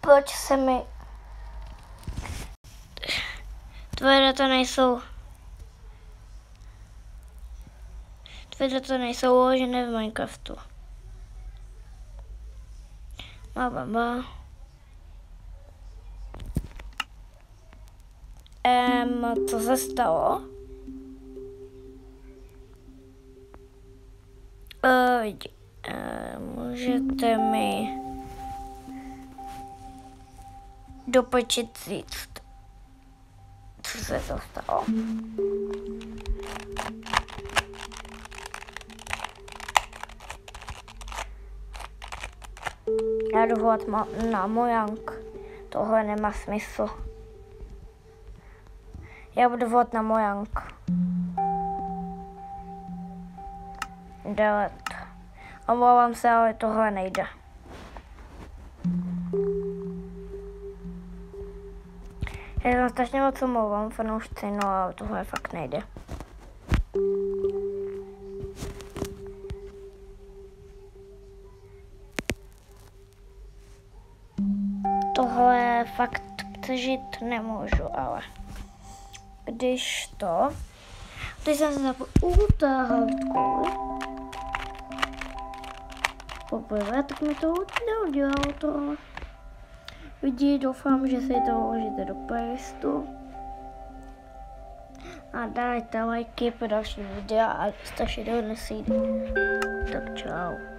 Proč se mi... Tvoje data nejsou uložené v Minecraftu. Co se stalo? Můžete mi dopočít říct, co se to stalo? Já jdu volat na Mojang. Tohle nemá smysl. Já budu volat na Mojang. Delete. Omlouvám se, ale tohle nejde. Já jsem strašně moc omlouvám, fanoušci, no ale tohle fakt nejde. Tohle fakt přežít nemůžu, ale když jsem se utáhl poprvé, tak mi to neudělalo tohle. Doufám, že si to uložíte do playlistu. A dajte lajky pro další videa a strašně donesít. Tak čau.